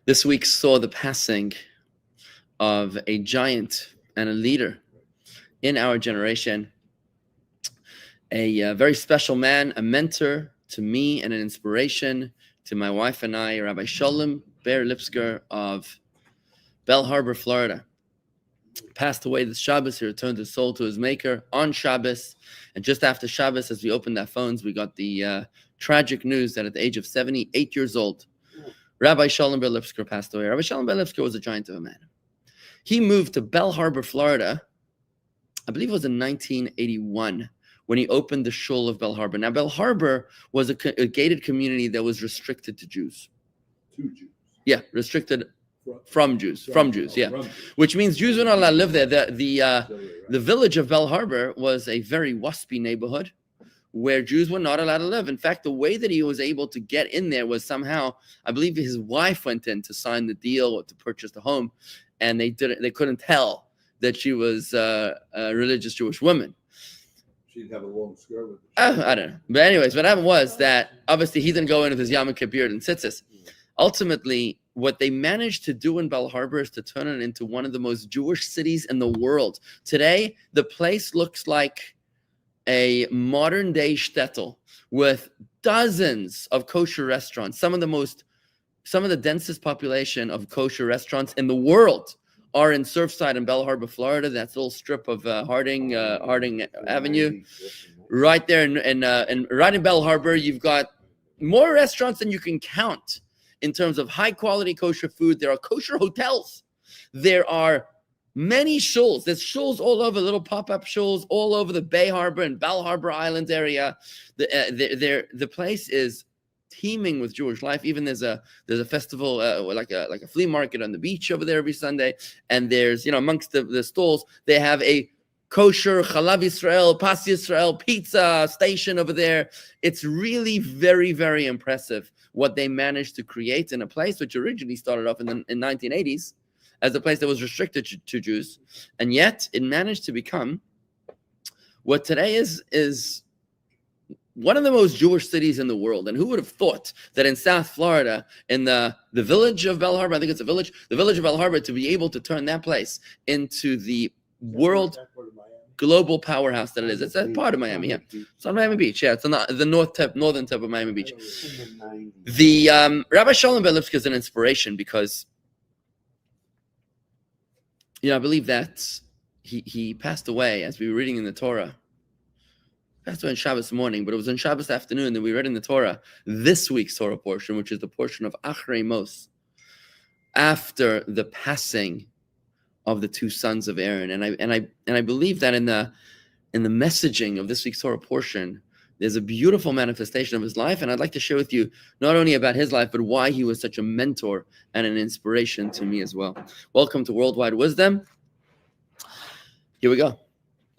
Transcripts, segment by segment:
This week saw the passing of a giant and a leader in our generation, a very special man, a mentor to me and an inspiration to my wife and I, Rabbi Sholom Lipskar of Belle Harbor, Florida. Passed away this Shabbos. He returned his soul to his maker on Shabbos. And just after Shabbos, as we opened our phones, we got the tragic news that at the age of 78 years old, Rabbi Sholom Lipskar passed away. Rabbi Sholom Lipskar was a giant of a man. He moved to Belle Harbor, Florida, I believe it was in 1981, when he opened the shul of Belle Harbor. Now, Belle Harbor was a gated community that was restricted to Jews. To Jews. Yeah, restricted from Jews, yeah. Which means Jews were not allowed to live there. The village of Belle Harbor was a very waspy neighborhood where Jews were not allowed to live. In fact, the way that he was able to get in there was somehow, I believe his wife went in to sign the deal or to purchase the home, and they couldn't tell that she was a religious Jewish woman. She'd have a long skirt with her. I don't know. But anyways, what happened was that obviously he didn't go in with his Yom Kippur and tzitzis. Ultimately, what they managed to do in Belle Harbor is to turn it into one of the most Jewish cities in the world. Today, the place looks like a modern-day shtetl with dozens of kosher restaurants. Some of the densest population of kosher restaurants in the world are in Surfside in Belle Harbor, Florida. That's a little strip of Harding Avenue, right there, and right in Belle Harbor, you've got more restaurants than you can count in terms of high-quality kosher food. There are kosher hotels. There are many shuls. There's shuls all over, little pop-up shuls all over the Bay Harbor and Belle Harbor Island area. The place is teeming with Jewish life. Even there's a festival, like a flea market on the beach over there every Sunday. And there's, amongst the stalls, they have a kosher Chalav Yisrael, Pas Yisrael pizza station over there. It's really very, very impressive what they managed to create in a place which originally started off in 1980s as a place that was restricted to Jews. And yet it managed to become what today is one of the most Jewish cities in the world. And who would have thought that in South Florida, in the village of Belle Harbor, I think it's the village of Belle Harbor, to be able to turn that place into the world global powerhouse that it is. It's a part of Miami, yeah. It's on Miami Beach, yeah. It's on the northern tip of Miami Beach. The Rabbi Sholom Lipskar is an inspiration because, I believe that he passed away as we were reading in the Torah. Passed away on Shabbos morning, but it was on Shabbos afternoon that we read in the Torah this week's Torah portion, which is the portion of Achrei Mos, after the passing of the two sons of Aaron. And I believe that in the messaging of this week's Torah portion, there's a beautiful manifestation of his life. And I'd like to share with you not only about his life, but why he was such a mentor and an inspiration to me as well. Welcome to Worldwide Wisdom. Here we go.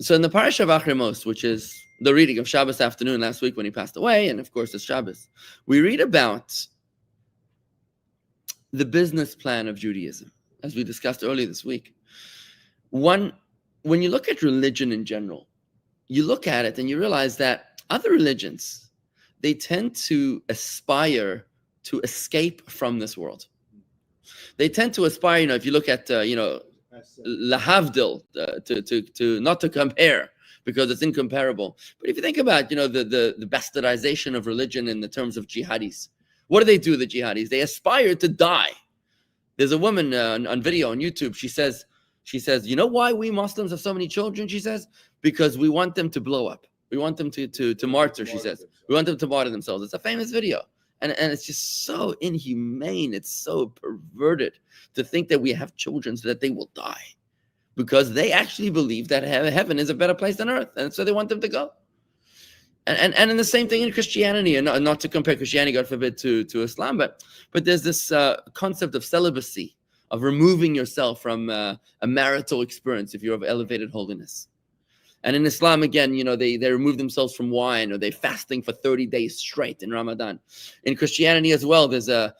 So in the parasha of Achrei Mos, which is the reading of Shabbos afternoon last week when he passed away, and of course it's Shabbos, we read about the business plan of Judaism, as we discussed earlier this week. When you look at religion in general, you look at it and you realize that other religions, they tend to aspire to escape from this world. They tend to aspire, if you look at, lahavdil, to not to compare, because it's incomparable. But if you think about, the bastardization of religion in the terms of jihadis, what do? The jihadis? They aspire to die. There's a woman on video on YouTube. She says, you know why we Muslims have so many children? She says, because we want them to blow up. We want them to martyr, she says. We want them to martyr themselves. It's a famous video. And it's just so inhumane. It's so perverted to think that we have children so that they will die, because they actually believe that heaven is a better place than earth. And so they want them to go. And in the same thing in Christianity, and not to compare Christianity, God forbid, to Islam, but there's this concept of celibacy, of removing yourself from a marital experience if you're of elevated holiness. And in Islam, again, they remove themselves from wine, or they're fasting for 30 days straight in Ramadan. In Christianity as well, there's an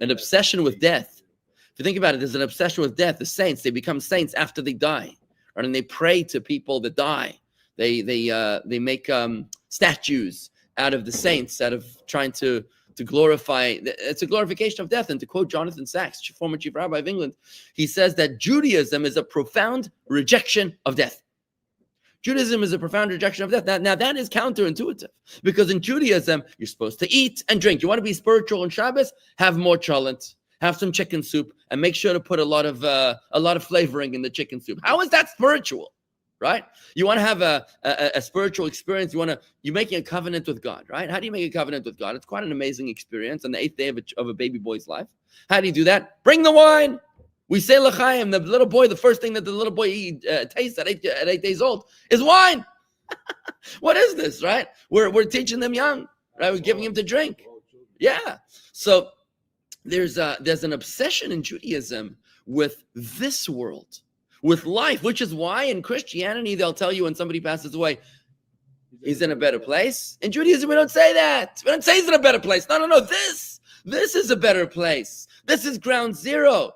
obsession with death. If you think about it, there's an obsession with death. The saints, they become saints after they die, right? And they pray to people that die. They make statues out of the saints, out of trying to to glorify. It's a glorification of death. And to quote Jonathan Sachs, former chief rabbi of England, he says that Judaism is a profound rejection of death. Judaism is a profound rejection of death. Now that is counterintuitive, because in Judaism, you're supposed to eat and drink. You want to be spiritual on Shabbos? Have more cholent, have some chicken soup, and make sure to put a lot of flavoring in the chicken soup. How is that spiritual, right? You want to have a spiritual experience. You're making a covenant with God, right? How do you make a covenant with God? It's quite an amazing experience on the 8th day of a baby boy's life. How do you do that? Bring the wine. We say l'chaim. The little boy, the first thing that the little boy tastes at 8 days old is wine. What is this, right? We're teaching them young, right? We're giving them to drink. Yeah. So there's an obsession in Judaism with this world, with life, which is why in Christianity they'll tell you when somebody passes away, he's in a better place. In Judaism we don't say that. We don't say he's in a better place. No. This is a better place. This is ground zero.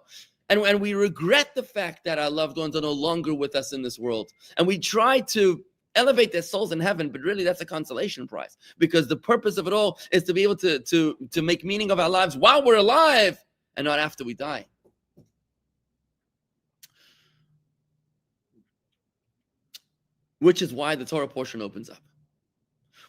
And we regret the fact that our loved ones are no longer with us in this world. And we try to elevate their souls in heaven, but really that's a consolation prize. Because the purpose of it all is to be able to make meaning of our lives while we're alive and not after we die. Which is why the Torah portion opens up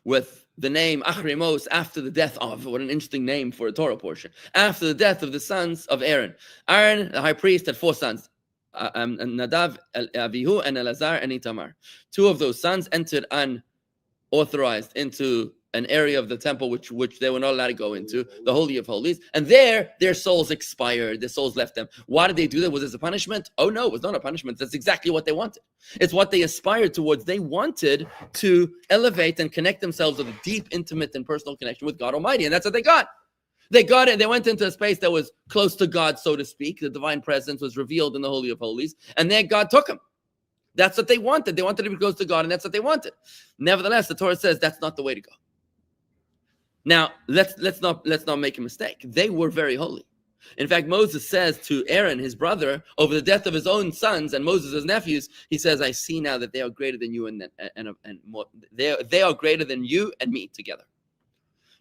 with the name Achrei Mos, after the death of. What an interesting name for a Torah portion. After the death of the sons of Aaron. Aaron, the high priest, had 4 sons. Nadav, Avihu, and Elazar, and Itamar. 2 of those sons entered unauthorized into an area of the temple which they were not allowed to go into, the Holy of Holies. And there, their souls expired. Their souls left them. Why did they do that? Was this a punishment? Oh, no, it was not a punishment. That's exactly what they wanted. It's what they aspired towards. They wanted to elevate and connect themselves with a deep, intimate, and personal connection with God Almighty. And that's what they got. They got it. They went into a space that was close to God, so to speak. The divine presence was revealed in the Holy of Holies. And then God took them. That's what they wanted. They wanted to be close to God, and that's what they wanted. Nevertheless, the Torah says that's not the way to go. Now, let's not make a mistake. They were very holy. In fact, Moses says to Aaron, his brother, over the death of his own sons and Moses' nephews, he says, "I see now that they are greater than you and more, they are greater than you and me together."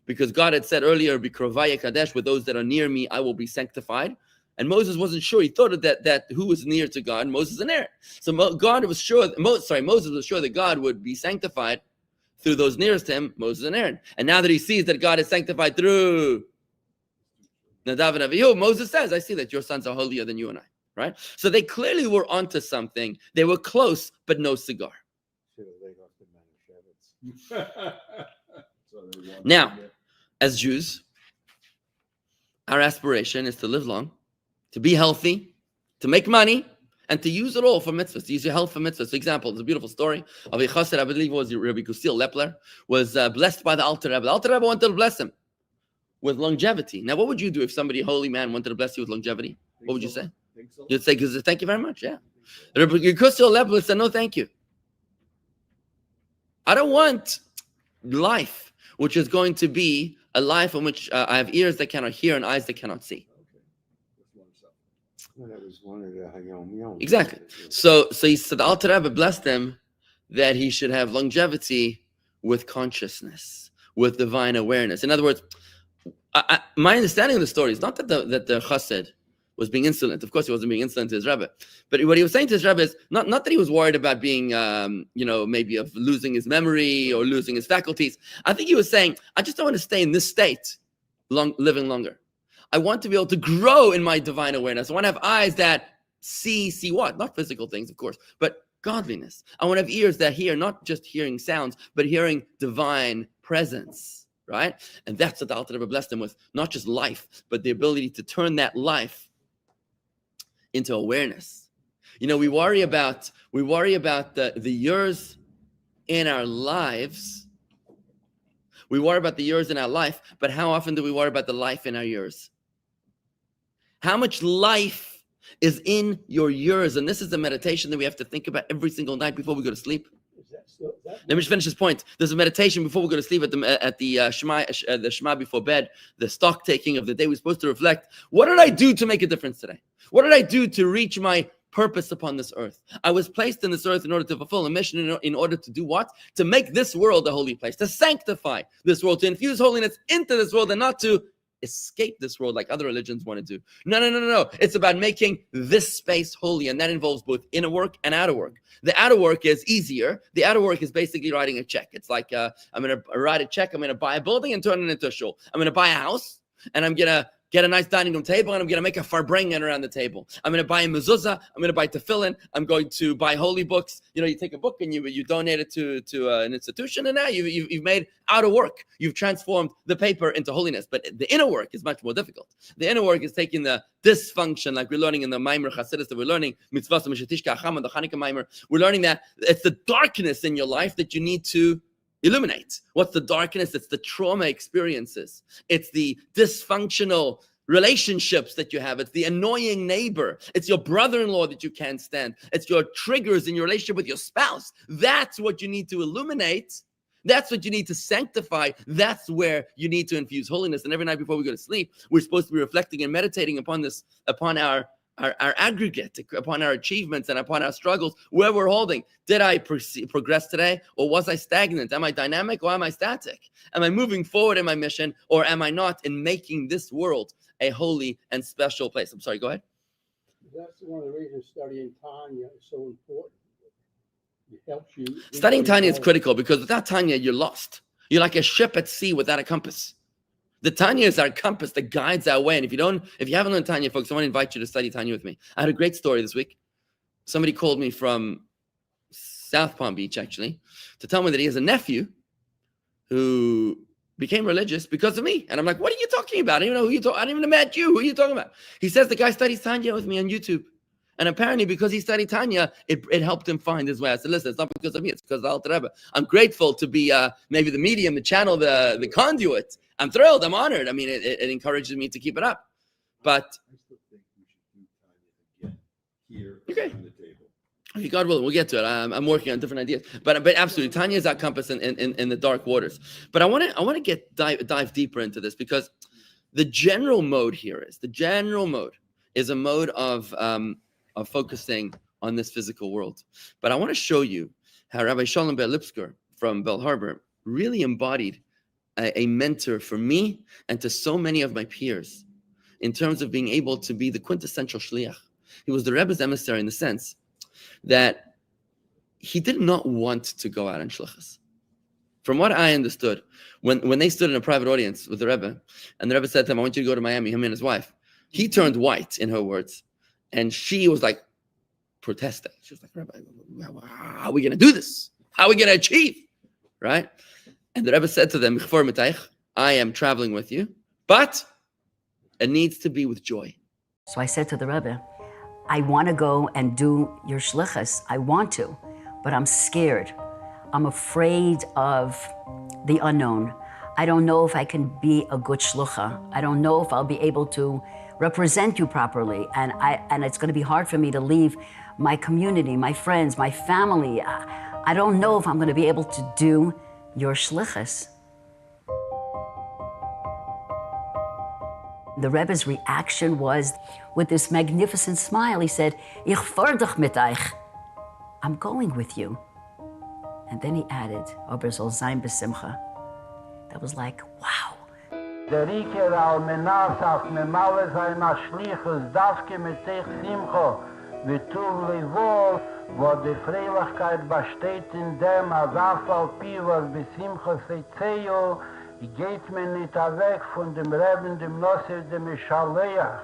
Because God had said earlier, "Bikrovaya Kadesh, with those that are near me, I will be sanctified." And Moses wasn't sure. He thought that who was near to God, Moses and Aaron. So Moses was sure that God would be sanctified through those nearest to him, Moses and Aaron. And now that he sees that God is sanctified through Nadav and Avihu, Moses says, "I see that your sons are holier than you and I." Right? So they clearly were onto something. They were close, but no cigar. Now, as Jews, our aspiration is to live long, to be healthy, to make money, and to use it all for mitzvahs, to use your health for mitzvahs. For example, there's a beautiful story of a chassid, I believe it was Rabbi Sholom Lipskar, was blessed by the Alter Rebbe. The Alter Rebbe wanted to bless him with longevity. Now, what would you do if somebody, a holy man, wanted to bless you with longevity? What would you say? You'd say, "Thank you very much." Yeah. Rabbi Sholom Lipskar said, "No, thank you. I don't want life, which is going to be a life in which I have ears that cannot hear and eyes that cannot see." Exactly. So he said, the Alter Rebbe blessed him that he should have longevity with consciousness, with divine awareness. In other words, my understanding of the story is not that the chassid was being insolent. Of course, he wasn't being insolent to his Rebbe. But what he was saying to his Rebbe is not that he was worried about being, maybe of losing his memory or losing his faculties. I think he was saying, I just don't want to stay in this state, living longer. I want to be able to grow in my divine awareness. I want to have eyes that see what? Not physical things, of course, but godliness. I want to have ears that hear, not just hearing sounds, but hearing divine presence, right? And that's what the Alter Rebbe blessed him with, not just life, but the ability to turn that life into awareness. We worry about the years in our lives. We worry about the years in our life, but how often do we worry about the life in our years? How much life is in your years? And this is the meditation that we have to think about every single night before we go to sleep. Let me just finish this point. There's a meditation before we go to sleep at the Shema before bed, the stock taking of the day. We're supposed to reflect, what did I do to make a difference today? What did I do to reach my purpose upon this earth. I was placed in this earth in order to fulfill a mission, in order to do what? To make this world a holy place, to sanctify this world, to infuse holiness into this world, and not to escape this world like other religions want to do. No. It's about making this space holy, and that involves both inner work and outer work. The outer work is easier. The outer work is basically writing a check. It's like, I'm going to write a check. I'm going to buy a building and turn it into a shul. I'm going to buy a house, and I'm going to get a nice dining room table, and I'm going to make a farbrengen around the table. I'm going to buy a mezuzah. I'm going to buy tefillin. I'm going to buy holy books. You take a book and you donate it to an institution, and now you've made outer work. You've transformed the paper into holiness. But the inner work is much more difficult. The inner work is taking the dysfunction, like we're learning in the Maimer Chasidus, that we're learning mitzvah Mishatishka Achama, the Chanukah Maimer. We're learning that it's the darkness in your life that you need to illuminate. What's the darkness? It's the trauma experiences. It's the dysfunctional relationships that you have. It's the annoying neighbor. It's your brother-in-law that you can't stand. It's your triggers in your relationship with your spouse. That's what you need to illuminate. That's what you need to sanctify. That's where you need to infuse holiness. And every night before we go to sleep, we're supposed to be reflecting and meditating upon this, upon our aggregate, upon our achievements and upon our struggles, where we're holding. Did I progress today, or was I stagnant? Am I dynamic, or am I static? Am I moving forward in my mission, or am I not, in making this world a holy and special place? I'm sorry, go ahead. That's one of the reasons studying Tanya is so important. It helps you. Studying Tanya is critical, because without Tanya, you're lost. You're like a ship at sea without a compass. The Tanya is our compass that guides our way. And if you haven't learned Tanya, folks, I want to invite you to study Tanya with me. I had a great story this week. Somebody called me from South Palm Beach, actually, to tell me that he has a nephew who became religious because of me. And I'm like, what are you talking about? I don't even know who you're talking. I don't even met you. Who are you talking about? He says the guy studies Tanya with me on YouTube. And apparently, because he studied Tanya, it helped him find his way. I said, listen, it's not because of me. It's because of the Alter Rebbe. I'm grateful to be maybe the medium, the channel, the conduit. I'm thrilled. I'm honored. I mean, it encourages me to keep it up. But I still think we should do Tanya again here Okay. on the table. okay, God willing, we'll get to it. I'm working on different ideas. But absolutely, Tanya is our compass in the dark waters. But I want to dive deeper into this, because the general mode is a mode of focusing on this physical world. But I want to show you how Rabbi Sholom Lipskar from Bell Harbor really embodied a mentor for me and to so many of my peers in terms of being able to be the quintessential shliach. He was the Rebbe's emissary in the sense that he did not want to go out on shlichus. From what I understood, when they stood in a private audience with the Rebbe, and the Rebbe said to him, I want you to go to Miami, him and his wife, he turned white, in her words, and she was like protesting. She was like, Rebbe, how are we going to do this? How are we going to achieve? Right? And the Rebbe said to them, I am traveling with you, but it needs to be with joy. So I said to the Rebbe, I want to go and do your shlichus. I want to, but I'm scared. I'm afraid of the unknown. I don't know if I can be a good shlucha. I don't know if I'll be able to represent you properly. And it's going to be hard for me to leave my community, my friends, my family. I don't know if I'm going to be able to do your shlichus. The Rebbe's reaction was, with this magnificent smile, he said, Ich fordach mit euch. I'm going with you. And then he added, Aber soll sein besimcha. That was like, wow. Der Riker al menasach memale sein a schliches davke mit sich simcho v'tuv levol, wo die Freilichkeit besteht in dem, als afal pivas besimcha seitzeyo, geht man nicht weg von dem Reben, dem Nosser, dem Mischaleach.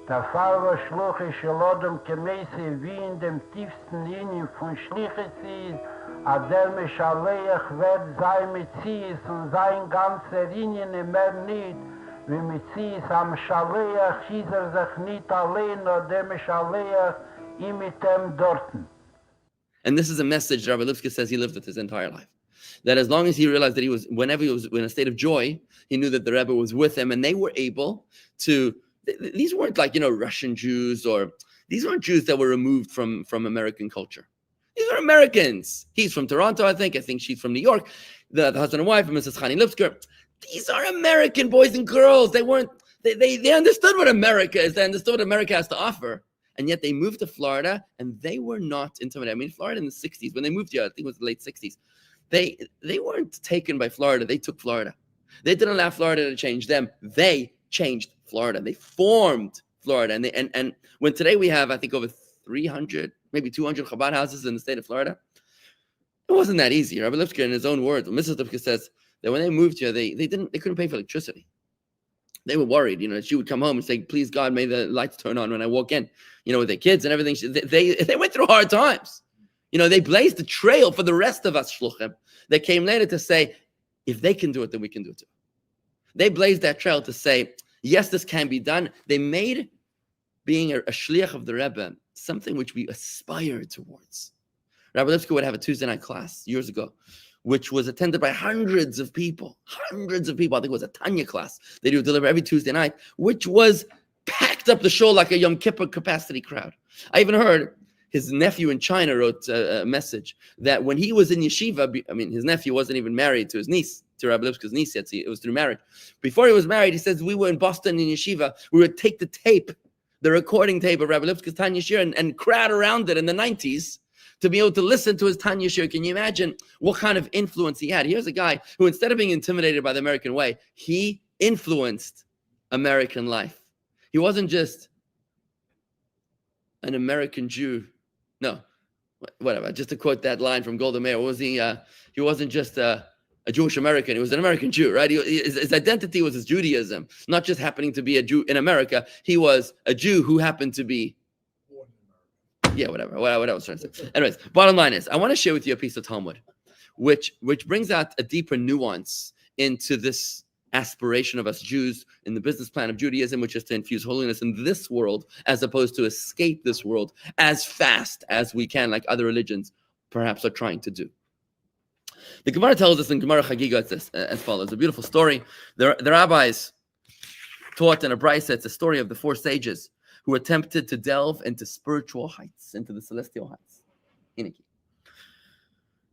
Der Farbe schluche Shalodom Kemese, wie in dem tiefsten Linien von Schliches ist, a der Mischaleach wird sein Metzies und sein ganzer Linien mehr nicht, wie Metzies am Schaleach schießt sich nicht allein, nur der Mischaleach ihm mit dem Dorten. And this is a message that Rabbi Lipskar says he lived with his entire life. That as long as he realized that whenever he was in a state of joy, he knew that the Rebbe was with him, and they were able to, these weren't like, Russian Jews, or these weren't Jews that were removed from American culture. These are Americans. He's from Toronto, I think she's from New York. The husband and wife, Mrs. Chani Lipskar. These are American boys and girls. They understood what America is. They understood what America has to offer. And yet they moved to Florida, and they were not intimidated. I mean, Florida in the 60s, when they moved here, I think it was the late 60s, they weren't taken by Florida. They took Florida. They didn't allow Florida to change them. They changed Florida. They formed Florida. And when today we have, I think, over 300, maybe 200 Chabad houses in the state of Florida, it wasn't that easy. Rabbi Lipskar, in his own words, Mrs. Lipskar says that when they moved here, they couldn't pay for electricity. They were worried, she would come home and say, please God, may the lights turn on when I walk in, with their kids and everything. They went through hard times. They blazed the trail for the rest of us shluchim that came later to say, if they can do it, then we can do it too. They blazed that trail to say, yes, this can be done. They made being a shliach of the Rebbe something which we aspired towards. Rabbi Lipskar would have a Tuesday night class years ago, which was attended by hundreds of people. I think it was a Tanya class. They do deliver every Tuesday night, which was packed up the show like a Yom Kippur capacity crowd. I even heard his nephew in China wrote a message that when he was in yeshiva, his nephew wasn't even married to his niece, to Rabbi Lipskar's niece yet. It was through marriage. Before he was married, he says, we were in Boston in yeshiva. We would take the recording tape of Rabbi Lipskar's Tanya Shir and crowd around it in the 90s to be able to listen to his Tanya Shir. Can you imagine what kind of influence he had? Here's a guy who, instead of being intimidated by the American way, he influenced American life. He wasn't just an American Jew. No, whatever. Just to quote that line from Golda Meir, he wasn't just a Jewish American. He was an American Jew, right? His identity was his Judaism, not just happening to be a Jew in America. He was a Jew who happened to be, whatever. What I was trying to say. Anyways, bottom line is, I want to share with you a piece of Talmud, which brings out a deeper nuance into this aspiration of us Jews in the business plan of Judaism, which is to infuse holiness in this world as opposed to escape this world as fast as we can, like other religions perhaps are trying to do. The Gemara tells us in Gemara Chagiga as follows, a beautiful story. The rabbis taught in a brisa, it's a story of the four sages who attempted to delve into spiritual heights, into the celestial heights.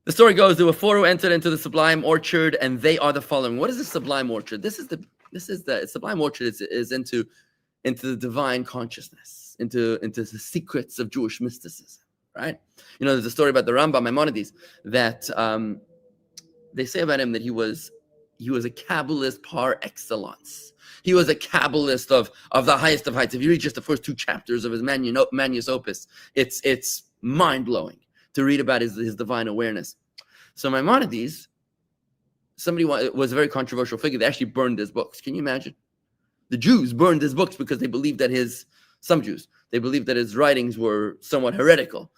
The story goes, there were four who entered into the sublime orchard, and they are the following. What is the sublime orchard? This is the sublime orchard is into the divine consciousness, into the secrets of Jewish mysticism, right? There's a story about the Rambam Maimonides that they say about him that he was a Kabbalist par excellence. He was a Kabbalist of the highest of heights. If you read just the first two chapters of his Magnus Opus, it's mind-blowing to read about his divine awareness. So Maimonides, somebody was a very controversial figure. They actually burned his books. Can you imagine? The Jews burned his books because they believed that some Jews, they believed that his writings were somewhat heretical.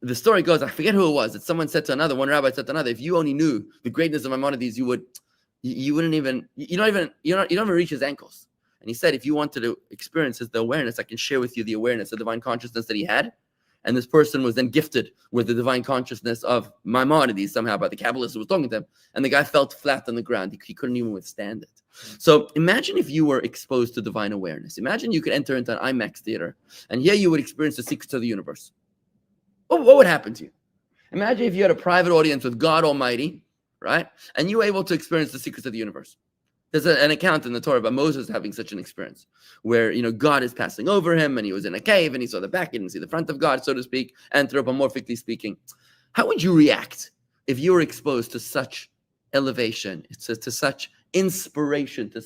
The story goes, I forget who it was, that someone said to another, one rabbi said to another, if you only knew the greatness of Maimonides, you don't even reach his ankles. And he said, if you wanted to experience the awareness, I can share with you the awareness, the divine consciousness that he had. And this person was then gifted with the divine consciousness of Maimonides somehow by the Kabbalist who was talking to him. And the guy felt flat on the ground. He couldn't even withstand it. So imagine if you were exposed to divine awareness. Imagine you could enter into an IMAX theater and here you would experience the secrets of the universe. What would happen to you? Imagine if you had a private audience with God Almighty, right? And you were able to experience the secrets of the universe. There's an account in the Torah about Moses having such an experience where, God is passing over him and he was in a cave and he saw the back, he didn't see the front of God, so to speak, anthropomorphically speaking. How would you react if you were exposed to such elevation, to such inspiration, to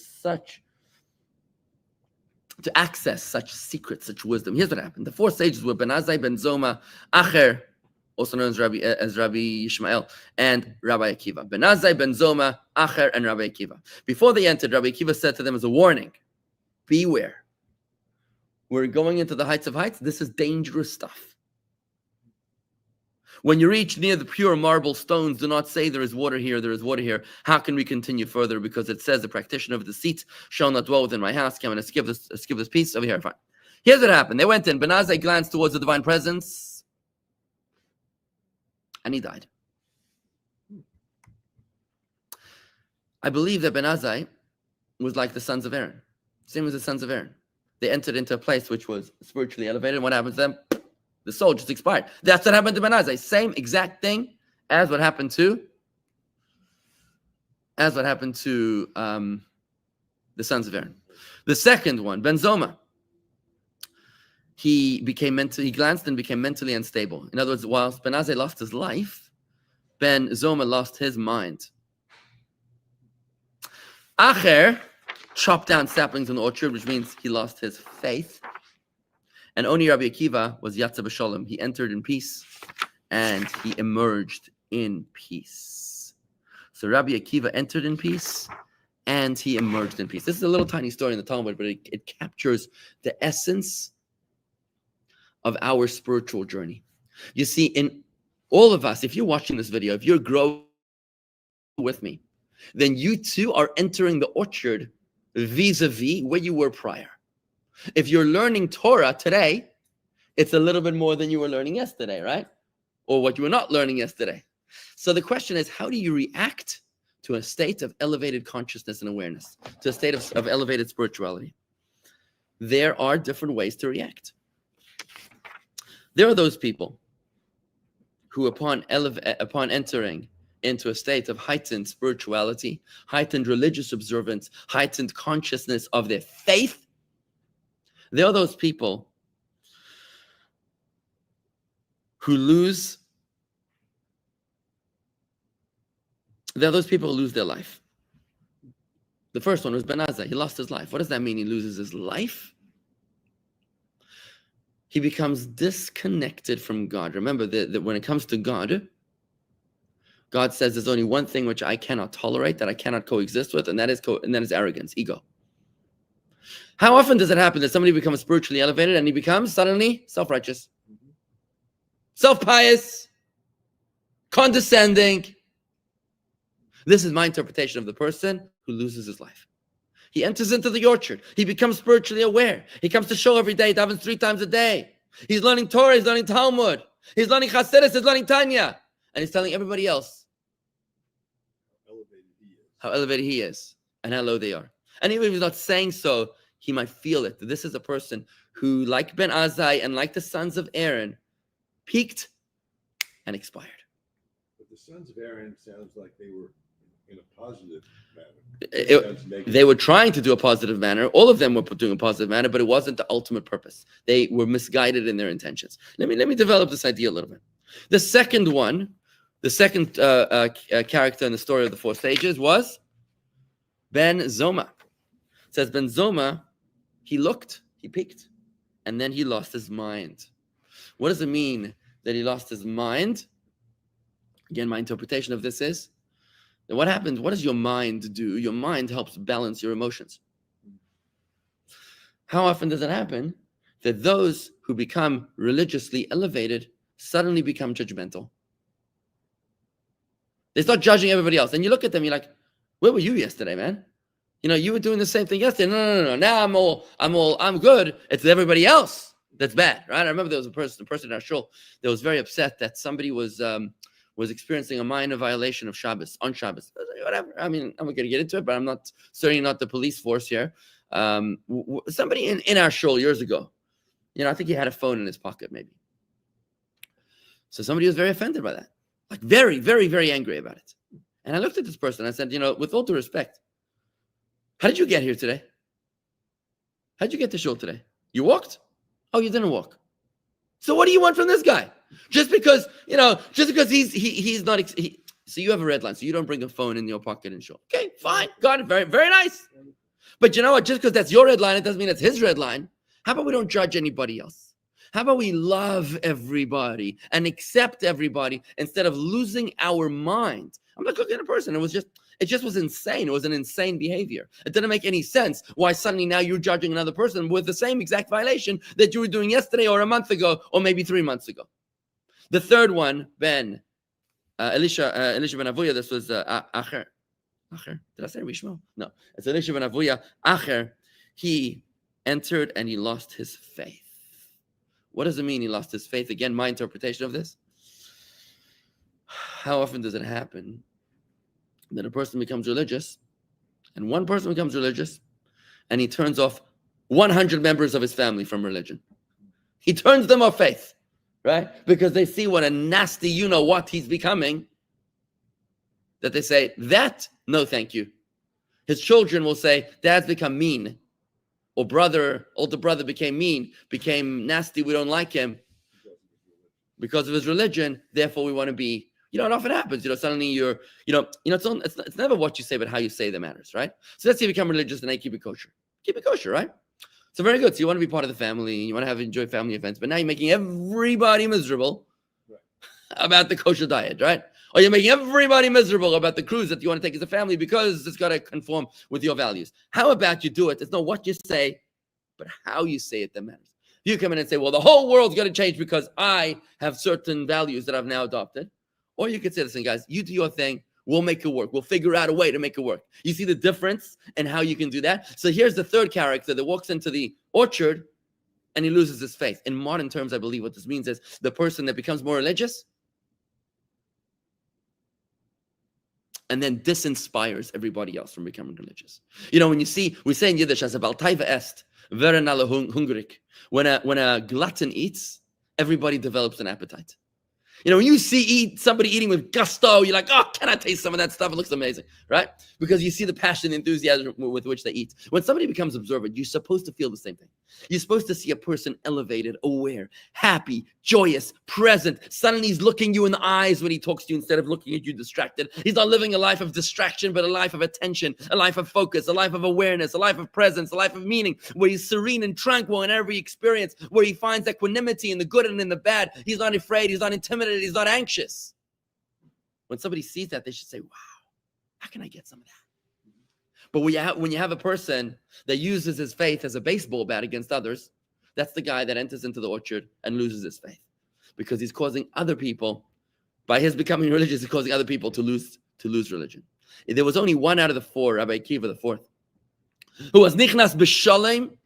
access such secrets, such wisdom? Here's what happened. The four sages were Ben Azai, Ben Zoma, Acher, also known as Rabbi Yishmael, and Rabbi Akiva. Ben Azai, Ben Zoma, Acher, and Rabbi Akiva. Before they entered, Rabbi Akiva said to them as a warning, beware. We're going into the heights of heights. This is dangerous stuff. When you reach near the pure marble stones, do not say there is water here, there is water here. How can we continue further? Because it says the practitioner of deceit shall not dwell within my house. Can I skip this piece over here? Fine. Here's what happened. They went in. Ben Azai glanced towards the divine presence, and he died. I believe that Ben Azai was like the sons of Aaron. Same as the sons of Aaron. They entered into a place which was spiritually elevated. And what happens to them? The soul just expired. That's what happened to Ben Azai. Same exact thing as what happened to the sons of Aaron. The second one, Ben Zoma. he glanced and became mentally unstable. In other words, whilst Ben Azai lost his life, Ben Zoma lost his mind. Acher chopped down saplings in the orchard, which means he lost his faith. And only Rabbi Akiva was Yatza B'Sholom. He entered in peace and he emerged in peace. So Rabbi Akiva entered in peace and he emerged in peace. This is a little tiny story in the Talmud, but it captures the essence of our spiritual journey. You see, in all of us, if you're watching this video, if you're growing with me, then you too are entering the orchard vis-a-vis where you were prior. If you're learning Torah today, it's a little bit more than you were learning yesterday, right? Or what you were not learning yesterday. So the question is, how do you react to a state of elevated consciousness and awareness, to a state of elevated spirituality? There are different ways to react. There are those people who upon entering into a state of heightened spirituality, heightened religious observance, heightened consciousness of their faith, there are those people who lose their life. The first one was Ben Azai. He lost his life. What does that mean? He loses his life? He becomes disconnected from God. Remember that when it comes to God, God says there's only one thing which I cannot tolerate, that I cannot coexist with, and that is arrogance, ego. How often does it happen that somebody becomes spiritually elevated and he becomes suddenly self-righteous, self-pious, condescending? This is my interpretation of the person who loses his life. He enters into the orchard. He becomes spiritually aware. He comes to shul every day, davens 3 times a day. He's learning Torah, he's learning Talmud, he's learning Chassidus, he's learning Tanya. And he's telling everybody else how elevated he is and how low they are. And even if he's not saying so, he might feel it. This is a person who, like Ben Azai and like the sons of Aaron, peaked and expired. But the sons of Aaron sounds like they were in a positive manner. They were trying to do a positive manner. All of them were doing a positive manner, but it wasn't the ultimate purpose. They were misguided in their intentions. Let me develop this idea a little bit. The second character in the story of the 4 stages was Ben Zoma. It says Ben Zoma, he peaked, and then he lost his mind. What does it mean that he lost his mind? Again, my interpretation of this is that what happens, what does your mind do? Your mind helps balance your emotions. How often does it happen that those who become religiously elevated suddenly become judgmental? They start judging everybody else. And you look at them, you're like, where were you yesterday, man? You were doing the same thing yesterday. No. Now I'm good. It's everybody else that's bad, right? I remember there was a person in our shul that was very upset that somebody was experiencing a minor violation of Shabbos, on Shabbos. Whatever. I mean, I'm not going to get into it, but I'm certainly not the police force here. Somebody in our shul years ago, I think he had a phone in his pocket, maybe. So somebody was very offended by that, like very, very, very angry about it. And I looked at this person. I said, with all due respect, how did you get here today? How did you get to shul today? You walked? Oh, you didn't walk. So what do you want from this guy? Just because he's not. So you have a red line, so you don't bring a phone in your pocket and shul. Okay, fine, got it. Very, very nice. But you know what? Just because that's your red line, it doesn't mean it's his red line. How about we don't judge anybody else? How about we love everybody and accept everybody instead of losing our mind? I'm not looking at a person. It just was insane. It was an insane behavior. It didn't make any sense why suddenly now you're judging another person with the same exact violation that you were doing yesterday or a month ago or maybe 3 months ago. The third one, Elisha ben Avuya, this was Acher. Did I say Rishmo? No. It's Elisha ben Avuya. Acher, he entered and he lost his faith. What does it mean he lost his faith? Again, my interpretation of this. How often does it happen that a person becomes religious, and one person becomes religious, and he turns off 100 members of his family from religion? He turns them off faith, right? Because they see what a nasty you-know-what he's becoming, that they say, that, no thank you. His children will say, Dad's become mean. or older brother became mean, became nasty, we don't like him because of his religion, therefore we want to be, it often happens, suddenly you're, it's never what you say, but how you say that matters, right? So let's say you become religious and they keep it kosher. Keep it kosher, right? So very good. So you want to be part of the family, you want to enjoy family events, but now you're making everybody miserable about the kosher diet, right? Or you're making everybody miserable about the cruise that you want to take as a family because it's got to conform with your values. How about you do it? It's not what you say, but how you say it that matters. You come in and say, well, the whole world's got to change because I have certain values that I've now adopted. Or you could say, listen, guys, you do your thing. We'll make it work. We'll figure out a way to make it work. You see the difference and how you can do that? So here's the third character that walks into the orchard and he loses his faith. In modern terms, I believe what this means is the person that becomes more religious and then disinspires everybody else from becoming religious. When you see, we say in Yiddish, as a Baltaiva est, veren alle hungrig. When a glutton eats, everybody develops an appetite. When you see somebody eating with gusto, you're like, oh, can I taste some of that stuff? It looks amazing, right? Because you see the passion and enthusiasm with which they eat. When somebody becomes observant, you're supposed to feel the same thing. You're supposed to see a person elevated, aware, happy, joyous, present. Suddenly he's looking you in the eyes when he talks to you instead of looking at you distracted. He's not living a life of distraction, but a life of attention, a life of focus, a life of awareness, a life of presence, a life of meaning, where he's serene and tranquil in every experience, where he finds equanimity in the good and in the bad. He's not afraid, he's not intimidated, he's not anxious. When somebody sees that, they should say, wow, how can I get some of that? But when you have a person that uses his faith as a baseball bat against others, that's the guy that enters into the orchard and loses his faith, because he's causing other people, by his becoming religious, he's causing other people to lose religion. There was only one out of the four, Rabbi Akiva the fourth, who was nichnas b'shalom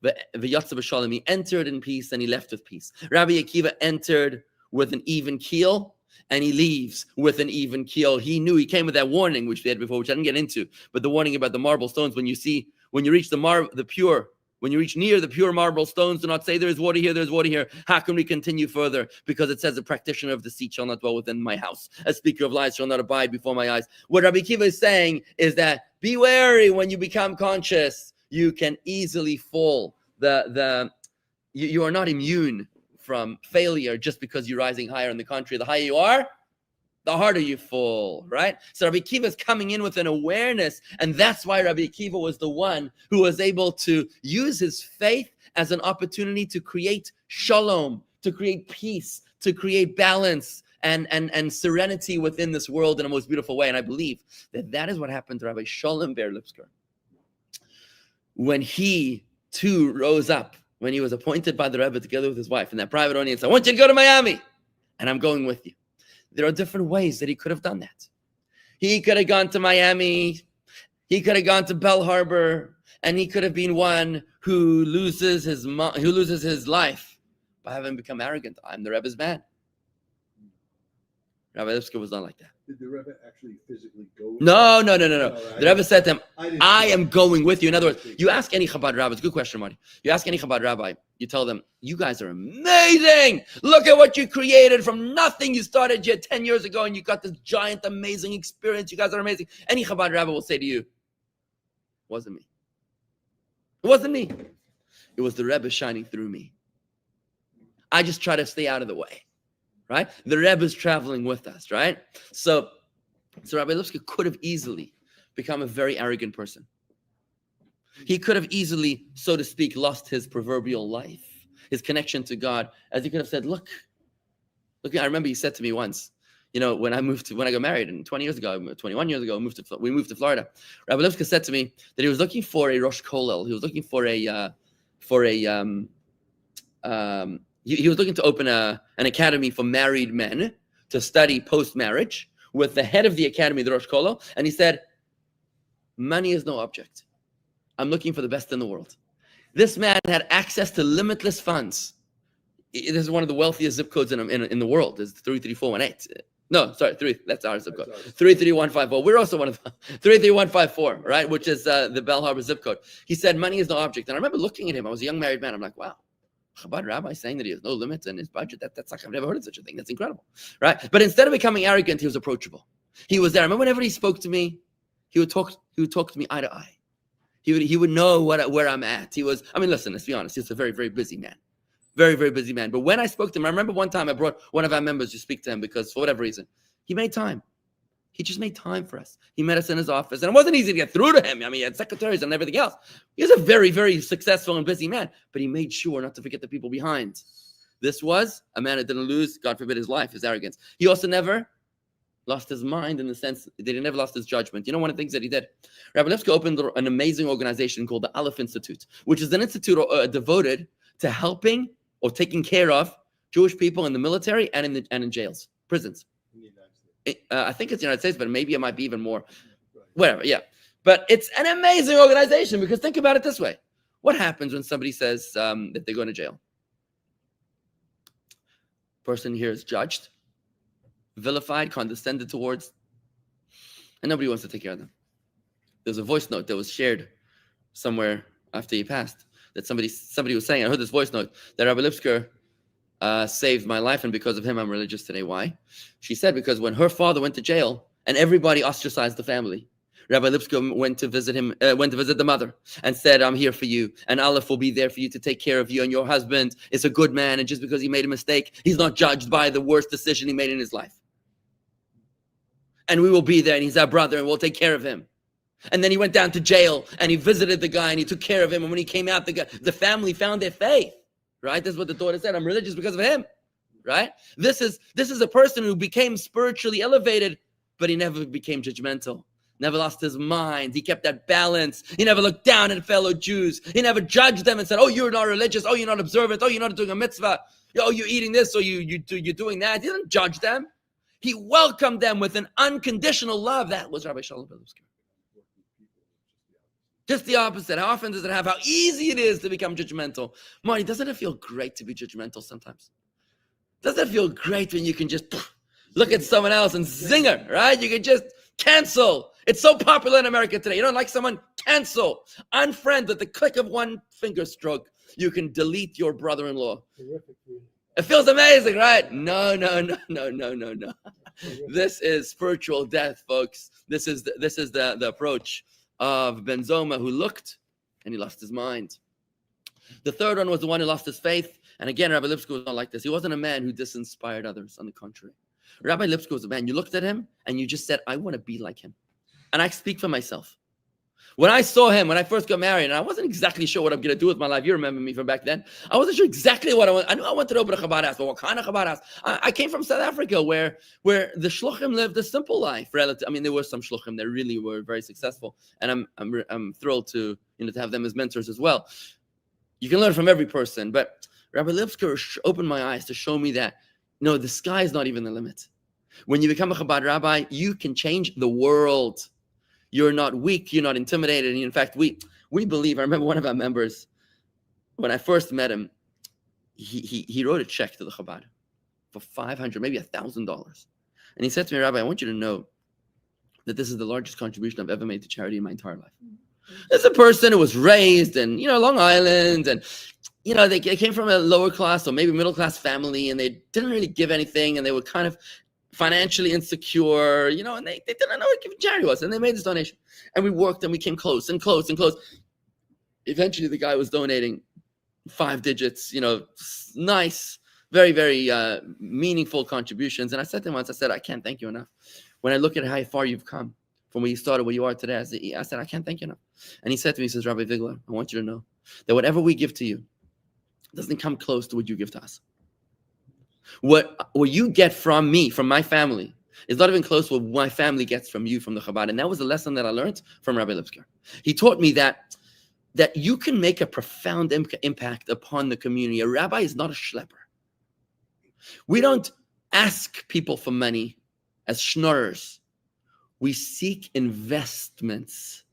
v'yatsa b'shalom. He entered in peace and he left with peace. Rabbi Akiva entered with an even keel, and he leaves with an even keel. He knew, he came with that warning, which we had before, which I didn't get into, but the warning about the marble stones. When you reach when you reach near the pure marble stones, do not say there is water here, there's water here. How can we continue further? Because it says, a practitioner of deceit shall not dwell within my house. A speaker of lies shall not abide before my eyes. What Rabbi Akiva is saying is that be wary when you become conscious. You can easily fall. You are not immune from failure just because you're rising higher. In the contrary, the higher you are, the harder you fall, right? So Rabbi Akiva is coming in with an awareness, and that's why Rabbi Akiva was the one who was able to use his faith as an opportunity to create shalom, to create peace, to create balance and serenity within this world in a most beautiful way. And I believe that is what happened to Rabbi Sholom Lipskar when he too rose up, when he was appointed by the Rebbe together with his wife in that private audience. I want you to go to Miami, and I'm going with you. There are different ways that he could have done that. He could have gone to Miami. He could have gone to Bell Harbor, and he could have been one who loses his life by having become arrogant. I'm the Rebbe's man. Rabbi Lipskar was not like that. Did the Rebbe actually physically go? No. The Rebbe said to him, I am going with you. In other words, you ask any Chabad rabbi, it's a good question, Marty. You ask any Chabad rabbi, you tell them, you guys are amazing. Look at what you created from nothing. You started here 10 years ago and you got this giant, amazing experience. You guys are amazing. Any Chabad rabbi will say to you, wasn't me. It wasn't me. It was the Rebbe shining through me. I just try to stay out of the way. Right? The Rebbe is traveling with us, right? So Rabbi Lipskar could have easily become a very arrogant person. He could have easily, so to speak, lost his proverbial life, his connection to God, as he could have said, look, I remember he said to me once, when I got married, and 21 years ago, we moved to Florida. Rabbi Lipskar said to me that he was looking for a Rosh Kollel. He was looking he was looking to open an academy for married men to study post-marriage with the head of the academy, the Rosh Kollel, and he said, money is no object. I'm looking for the best in the world. This man had access to limitless funds. This is one of the wealthiest zip codes in the world. It's 33418. No, sorry, that's our zip code. 33154. We're also one of them. 33154, right? Which is the Bell Harbor zip code. He said, money is no object. And I remember looking at him. I was a young married man. I'm like, wow. Chabad rabbi saying that he has no limits in his budget. That's like, I've never heard of such a thing. That's incredible, right? But instead of becoming arrogant, he was approachable. He was there. I remember whenever he spoke to me, he would talk to me eye to eye. He would know where I'm at. He was, I mean, listen, let's be honest. He's a very, very busy man. Very, very busy man. But when I spoke to him, I remember one time I brought one of our members to speak to him because for whatever reason, he made time. He just made time for us. He met us in his office, and it wasn't easy to get through to him. I mean, he had secretaries and everything else. He was a very, very successful and busy man, but he made sure not to forget the people behind. This was a man that didn't lose, God forbid, his life, his arrogance. He also never lost his mind in the sense that he never lost his judgment. You know, one of the things that he did? Rabbi Lipskar opened an amazing organization called the Aleph Institute, which is an institute devoted to helping or taking care of Jewish people in the military and in jails, prisons. I think it's the United States, but maybe it might be even more. Whatever, yeah. But it's an amazing organization because think about it this way. What happens when somebody says that they're going to jail? Person here is judged, vilified, condescended towards, and nobody wants to take care of them. There's a voice note that was shared somewhere after he passed that somebody was saying, I heard this voice note, that Rabbi Lipskar saved my life, and because of him, I'm religious today. Why? She said because when her father went to jail and everybody ostracized the family, Rabbi Lipskar went to visit the mother and said, I'm here for you, and Aleph will be there for you to take care of you, and your husband is a good man, and just because he made a mistake, he's not judged by the worst decision he made in his life. And we will be there, and he's our brother, and we'll take care of him. And then he went down to jail, and he visited the guy, and he took care of him, and when he came out, the family found their faith. Right? That's what the daughter said. I'm religious because of him. Right? This is a person who became spiritually elevated, but he never became judgmental. Never lost his mind. He kept that balance. He never looked down at fellow Jews. He never judged them and said, oh, you're not religious. Oh, you're not observant. Oh, you're not doing a mitzvah. Oh, you're eating this. Oh, you're doing that. He didn't judge them. He welcomed them with an unconditional love. That was Rabbi Sholom Lipskar. Just the opposite. How often does it have? How easy it is to become judgmental. Marty, doesn't it feel great to be judgmental sometimes? Doesn't it feel great when you can just look at someone else and zinger, right? You can just cancel. It's so popular in America today. You don't like someone? Cancel. Unfriend with the click of one finger stroke. You can delete your brother-in-law. It feels amazing, right? No. This is spiritual death, folks. This is the approach of Ben Zoma, who looked and he lost his mind. The third one was the one who lost his faith. And again, Rabbi Lipskar was not like this. He wasn't a man who disinspired others. On the contrary, Rabbi Lipskar was a man. You looked at him and you just said, I want to be like him. And I speak for myself. When I saw him, when I first got married, and I wasn't exactly sure what I'm going to do with my life. You remember me from back then. I wasn't sure exactly what I wanted. I knew I wanted to open a Chabad house, but what kind of Chabad house? I came from South Africa, where the shluchim lived a simple life. I mean, there were some shluchim that really were very successful, and I'm thrilled to have them as mentors as well. You can learn from every person, but Rabbi Lipskar opened my eyes to show me that no, the sky is not even the limit. When you become a Chabad rabbi, you can change the world. You're not weak. You're not intimidated. And in fact, we believe. I remember one of our members, when I first met him, he wrote a check to the Chabad for $500, maybe $1,000, and he said to me, Rabbi, I want you to know that this is the largest contribution I've ever made to charity in my entire life. This is a person who was raised in Long Island, and they came from a lower class or maybe middle class family, and they didn't really give anything, and they were kind of financially insecure, and they didn't know what charity was, and they made this donation, and we worked, and we came close and close and close. Eventually, the guy was donating 5 digits, nice, very, very meaningful contributions. And I said to him once, I said, I can't thank you enough. When I look at how far you've come from where you started, where you are today, I said, I can't thank you enough. And he said to me, he says, Rabbi Vigler, I want you to know that whatever we give to you doesn't come close to what you give to us. What you get from me, from my family, is not even close to what my family gets from you, from the Chabad. And that was a lesson that I learned from Rabbi Lipskar. He taught me that you can make a profound impact upon the community. A rabbi is not a schlepper. We don't ask people for money as schnorrers. We seek investments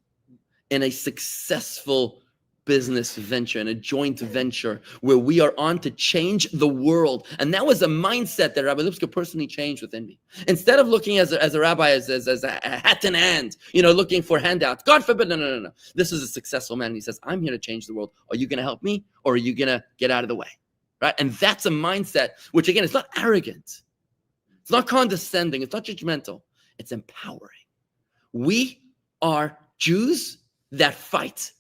in a successful business venture, and a joint venture where we are on to change the world. And that was a mindset that Rabbi Lipskar personally changed within me. Instead of looking as a rabbi as a hat in hand, looking for handouts, God forbid, no. This is a successful man. And he says, I'm here to change the world. Are you going to help me, or are you going to get out of the way? Right? And that's a mindset, which again, it's not arrogant. It's not condescending. It's not judgmental. It's empowering. We are Jews that fight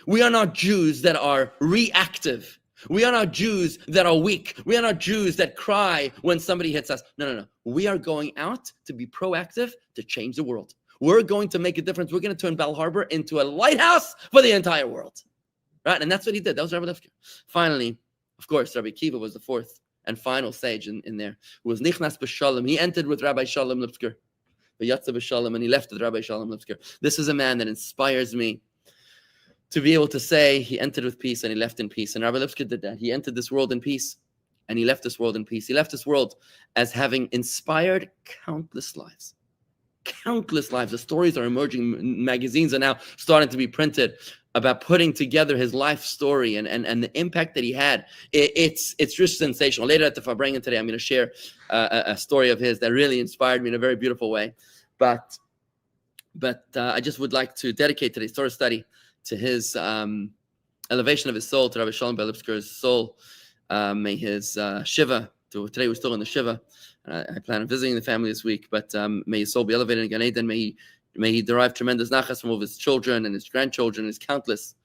We are not Jews that are reactive. We are not Jews that are weak. We are not Jews that cry when somebody hits us. No. We are going out to be proactive, to change the world. We're going to make a difference. We're going to turn Bal Harbor into a lighthouse for the entire world. Right? And that's what he did. That was Rabbi Lipskar. Finally, of course, Rabbi Kiva was the fourth and final sage in there, who was Nichnas B'Shalom. He entered with Rabbi Sholom Lipskar, V'yatza B'Shalom, and he left with Rabbi Sholom Lipskar. This is a man that inspires me to be able to say he entered with peace and he left in peace. And Rabbi Lipskar did that. He entered this world in peace and he left this world in peace. He left this world as having inspired countless lives. Countless lives. The stories are emerging. Magazines are now starting to be printed about putting together his life story and the impact that he had. It's just sensational. Later at the Farbrengen today, I'm going to share a story of his that really inspired me in a very beautiful way. But I just would like to dedicate today's Torah study to his elevation of his soul, to Rabbi Sholom Lipskar's soul. May his Shiva, today we're still in the Shiva. I plan on visiting the family this week, but may his soul be elevated in Gan Eden. May he derive tremendous nachas from all of his children and his grandchildren, his countless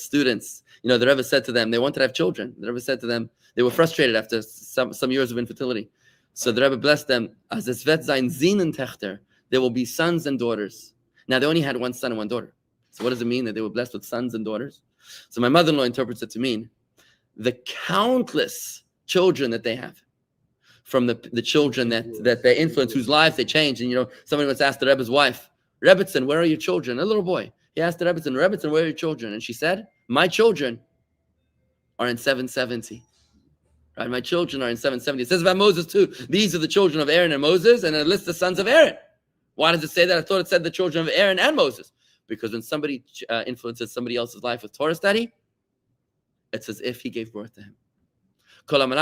students. You know, the Rebbe said to them, they wanted to have children. The Rebbe said to them, they were frustrated after some years of infertility. So the Rebbe blessed them, as es wird sein Zinen Techter, there will be sons and daughters. Now, they only had one son and one daughter. So what does it mean that they were blessed with sons and daughters? So my mother-in-law interprets it to mean the countless children that they have, from the children that they influence, whose lives they change. And, you know, somebody once asked the Rebbe's wife, Rebbetzin, where are your children? A little boy. He asked the Rebbetzin, where are your children? And she said, my children are in 770. Right? My children are in 770. It says about Moses too. These are the children of Aaron and Moses, and it lists the sons of Aaron. Why does it say that? I thought it said the children of Aaron and Moses. Because when somebody influences somebody else's life with Torah study, it's as if he gave birth to him. Whoever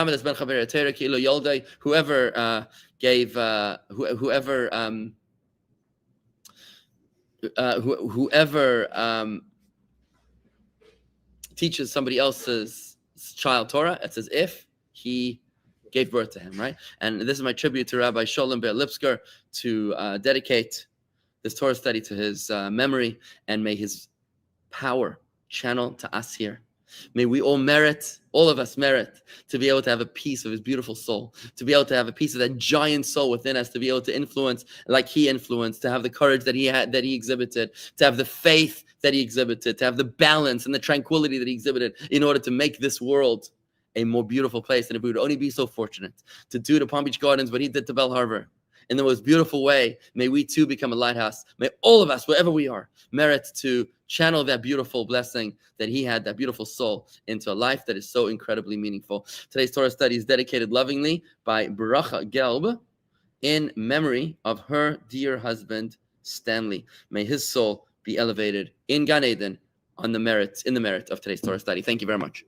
teaches somebody else's child Torah, it's as if he gave birth to him, right? And this is my tribute to Rabbi Sholom Lipskar, to dedicate this Torah study to his memory, and may his power channel to us here. May we all of us merit, to be able to have a piece of his beautiful soul, to be able to have a piece of that giant soul within us, to be able to influence like he influenced, to have the courage that he had, that he exhibited, to have the faith that he exhibited, to have the balance and the tranquility that he exhibited in order to make this world a more beautiful place. And if we would only be so fortunate to do to Palm Beach Gardens what he did to Bal Harbor in the most beautiful way, may we too become a lighthouse. May all of us, wherever we are, merit to channel that beautiful blessing that he had, that beautiful soul, into a life that is so incredibly meaningful. Today's Torah study is dedicated lovingly by Baracha Gelb in memory of her dear husband, Stanley. May his soul be elevated in Gan Eden in the merit of today's Torah study. Thank you very much.